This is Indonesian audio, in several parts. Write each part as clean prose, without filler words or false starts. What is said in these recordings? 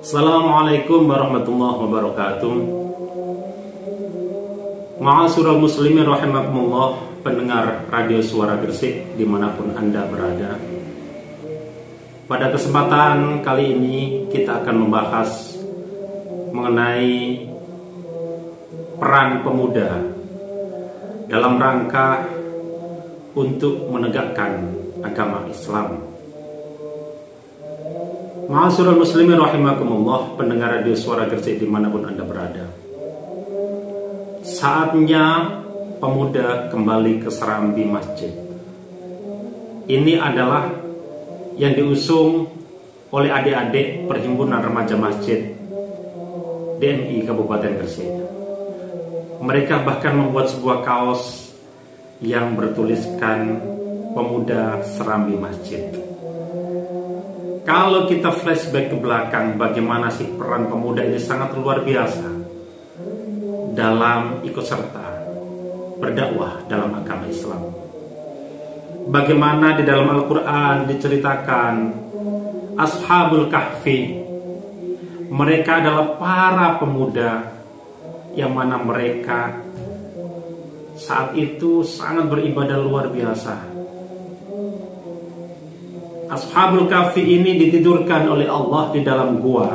Assalamualaikum warahmatullahi wabarakatuh. Ma'asyiral muslimin rahimakumullah, pendengar radio Suara Gresik dimanapun Anda berada. Pada kesempatan kali ini kita akan membahas mengenai peran pemuda dalam rangka untuk menegakkan agama Islam. Ma'asyiral muslimin rahimakumullah, pendengar radio Suara Gresik dimanapun Anda berada. Saatnya pemuda kembali ke serambi masjid. Ini adalah yang diusung oleh adik-adik Perhimpunan Remaja Masjid DMI Kabupaten Gresik. Mereka bahkan membuat sebuah kaos yang bertuliskan Pemuda Serambi Masjid. Kalau kita flashback ke belakang, bagaimana sih peran pemuda ini sangat luar biasa dalam ikut serta berdakwah dalam agama Islam. Bagaimana di dalam Al-Quran diceritakan Ashabul Kahfi, mereka adalah para pemuda yang mana mereka saat itu sangat beribadah luar biasa. Ashabul Kahfi ini ditidurkan oleh Allah di dalam gua.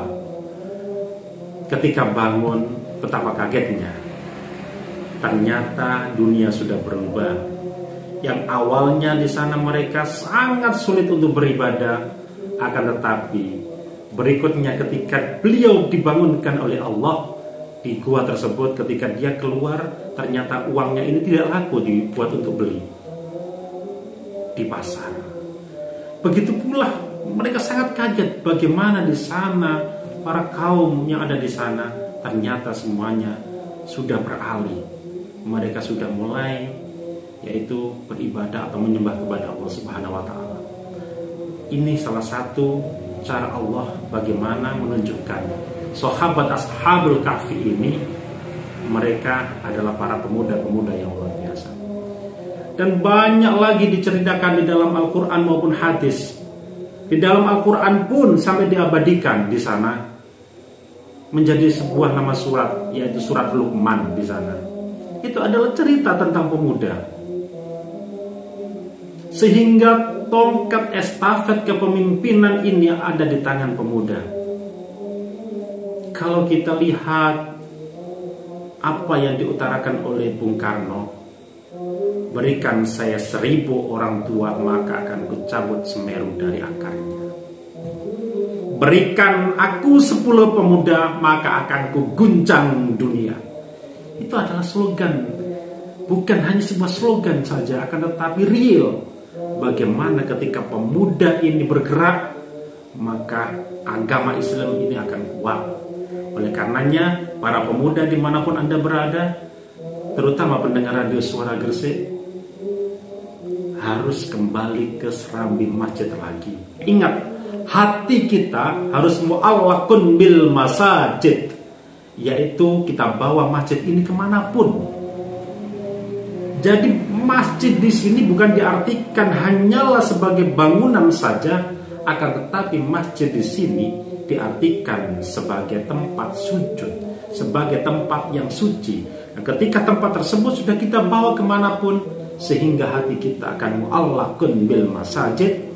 Ketika bangun, betapa kagetnya. Ternyata dunia sudah berubah. Yang awalnya di sana mereka sangat sulit untuk beribadah, akan tetapi berikutnya ketika beliau dibangunkan oleh Allah di gua tersebut, ketika dia keluar, ternyata uangnya ini tidak laku dibuat untuk beli di pasar. Begitu pula mereka sangat kaget bagaimana di sana para kaum yang ada di sana ternyata semuanya sudah beralih. Mereka sudah mulai yaitu beribadah atau menyembah kepada Allah Subhanahu wa taala. Ini salah satu cara Allah bagaimana menunjukkan sahabat Ashabul Kahfi ini mereka adalah para pemuda-pemuda yang luar biasa. Dan banyak lagi diceritakan di dalam Al-Quran maupun hadis. Di dalam Al-Quran pun sampai diabadikan di sana menjadi sebuah nama surat, yaitu surat Luqman di sana. Itu adalah cerita tentang pemuda. Sehingga tongkat estafet kepemimpinan ini ada di tangan pemuda. Kalau kita lihat apa yang diutarakan oleh Bung Karno, berikan saya 1000 orang tua maka akan kucabut Semeru dari akarnya. Berikan aku 10 pemuda maka akan kuguncang dunia. Itu adalah slogan. Bukan hanya sebuah slogan saja, akan tetapi real. Bagaimana ketika pemuda ini bergerak, maka agama Islam ini akan kuat. Oleh karenanya, para pemuda dimanapun Anda berada, terutama pendengar radio Suara Gresik, harus kembali ke serambi masjid lagi. Ingat, hati kita harus mu'allaqun bil masajid, yaitu kita bawa masjid ini kemanapun. Jadi masjid di sini bukan diartikan hanyalah sebagai bangunan saja, akan tetapi masjid di sini diartikan sebagai tempat sujud, sebagai tempat yang suci. Nah, ketika tempat tersebut sudah kita bawa kemanapun, sehingga hati kita akan mu'allaqun bil masajid,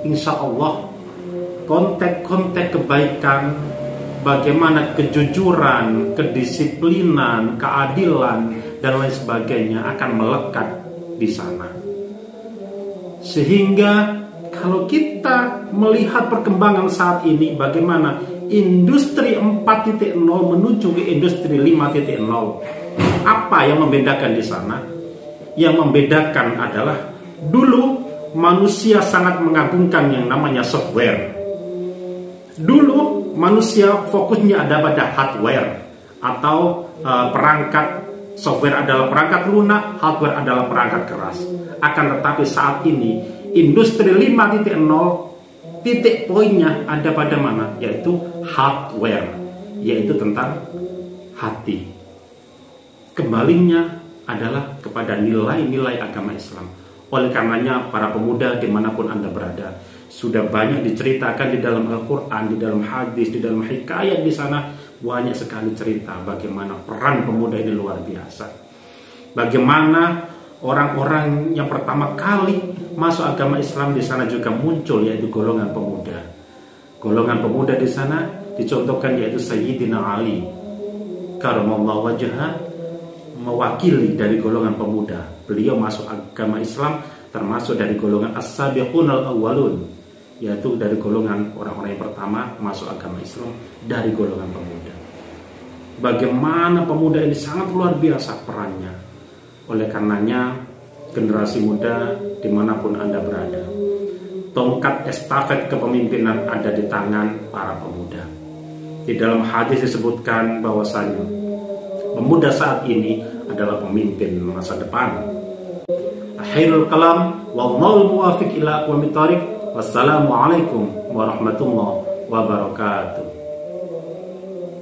insya Allah kontek-kontek kebaikan, bagaimana kejujuran, kedisiplinan, keadilan, dan lain sebagainya akan melekat di sana. Sehingga kalau kita melihat perkembangan saat ini, bagaimana industri 4.0 menuju ke industri 5.0, apa yang membedakan di sana? Yang membedakan adalah dulu manusia sangat mengagungkan yang namanya software. Dulu manusia fokusnya ada pada hardware atau perangkat. Software adalah perangkat lunak, hardware adalah perangkat keras. Akan tetapi saat ini industri 5.0 titik poinnya ada pada mana? Yaitu hardware, yaitu tentang hati. Kembalinya adalah kepada nilai-nilai agama Islam. Oleh karenanya para pemuda dimanapun Anda berada, Sudah banyak diceritakan di dalam Al-Quran, di dalam hadis, di dalam hikayat di sana banyak sekali cerita bagaimana peran pemuda ini luar biasa. Bagaimana orang-orang yang pertama kali masuk agama Islam di sana juga muncul, yaitu golongan pemuda. Golongan pemuda di sana dicontohkan yaitu Sayyidina Ali karramallahu wajhah, mewakili dari golongan pemuda. Beliau masuk agama Islam termasuk dari golongan as-sabiqunal awwalun, yaitu dari golongan orang-orang yang pertama masuk agama Islam dari golongan pemuda. Bagaimana pemuda ini sangat luar biasa perannya. Oleh karenanya generasi muda dimanapun Anda berada, tongkat estafet kepemimpinan ada di tangan para pemuda. Di dalam hadis disebutkan bahwasanya pemuda saat ini adalah pemimpin masa depan. Akhirul kalam wallahu muwafiq ila aqwamit thariq. Wassalamualaikum warahmatullahi wabarakatuh.